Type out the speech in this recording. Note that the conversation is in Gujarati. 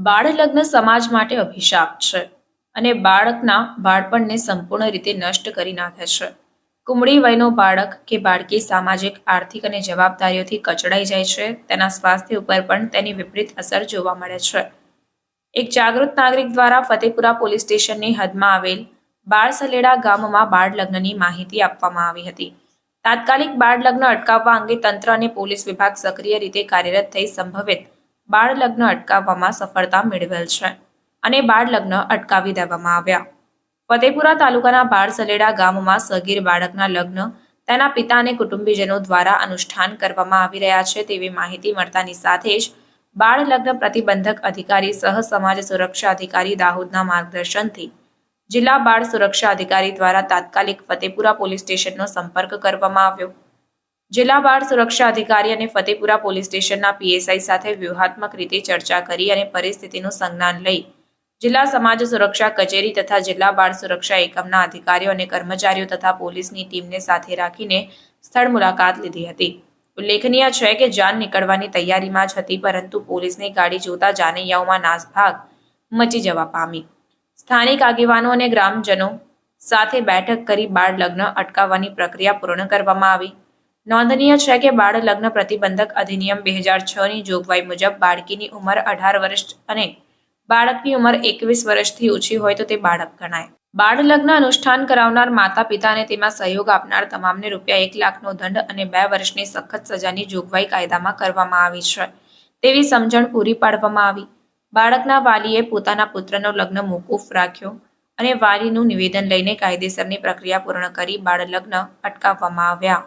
બાળ લગ્ન સમાજ માટે અભિશાપ છે અને બાળકના બાળપણને સંપૂર્ણ રીતે નષ્ટ કરી નાખે છે. કુમળી વયનો બાળક કે બાળકી સામાજિક, આર્થિક અને જવાબદારીઓથી કચડાઈ જાય છે. તેના સ્વાસ્થ્ય ઉપર પણ તેની વિપરીત અસર જોવા મળે છે. એક જાગૃત નાગરિક દ્વારા ફતેપુરા પોલીસ સ્ટેશનની હદમાં આવેલ બાળસલેડા ગામમાં બાળ લગ્નની માહિતી આપવામાં આવી હતી. તાત્કાલિક બાળ લગ્ન અટકાવવા અંગે તંત્ર અને પોલીસ વિભાગ સક્રિય રીતે કાર્યરત થઈ સંભવિત બાળ લગ્ન અટકાવવામાં સફળતા મેળવેલ છે અને બાળ લગ્ન અટકાવી દેવામાં આવ્યા. ફતેપુરા તાલુકાના બાળસલેડા ગામમાં સગીર બાળકના લગ્ન તેના પિતા અને કુટુંબીજનો દ્વારા અનુષ્ઠાન કરવામાં આવી રહ્યા છે તેવી માહિતી મળતાની સાથે જ બાળ લગ્ન પ્રતિબંધક અધિકારી સહ સમાજ સુરક્ષા અધિકારી દાહોદના માર્ગદર્શનથી જિલ્લા બાળ સુરક્ષા અધિકારી દ્વારા તાત્કાલિક ફતેપુરા પોલીસ સ્ટેશનનો સંપર્ક કરવામાં આવ્યો. જિલ્લા બાળ સુરક્ષા અધિકારી અને ફતેપુરા પોલીસ સ્ટેશનના પીએસઆઈ સાથે વ્યૂહાત્મક રીતે ચર્ચા કરી અને પરિસ્થિતિનું સંજ્ઞાન લઈ જિલ્લા સમાજ સુરક્ષા કચેરી તથા જિલ્લા બાળ સુરક્ષા એકમના અધિકારીઓ અને કર્મચારીઓ તથા પોલીસની ટીમને સાથે રાખીને સ્થળ મુલાકાત લીધી હતી. ઉલ્લેખનીય છે કે જાન નીકળવાની તૈયારીમાં જ હતી, પરંતુ પોલીસની ગાડી જોતા જાનૈયાઓમાં નાસભાગ મચી જવા પામી. સ્થાનિક આગેવાનો અને ગ્રામજનો સાથે બેઠક કરી બાળ લગ્ન અટકાવવાની પ્રક્રિયા પૂર્ણ કરવામાં આવી. નોંધનીય છે કે બાળ લગ્ન પ્રતિબંધક અધિનિયમ 2006ની જોગવાઈ મુજબ બાળકીની ઉંમર 18 વર્ષ અને બાળકની ઉંમર 21 વર્ષથી ઓછી હોય તો તે બાળક ગણાય. બાળ લગ્ન અનુષ્ઠાન કરાવનાર માતા પિતા અને તેમાં સહયોગ આપનાર તમામને ₹1 લાખનો દંડ અને 2 વર્ષની સખત સજાની જોગવાઈ કાયદામાં કરવામાં આવી છે તેવી સમજણ પૂરી પાડવામાં આવી. બાળકના વાલીએ પોતાના પુત્રનો લગ્ન મોકૂફ રાખ્યો અને વાલીનું નિવેદન લઈને કાયદેસરની પ્રક્રિયા પૂર્ણ કરી બાળ લગ્ન અટકાવવામાં આવ્યા.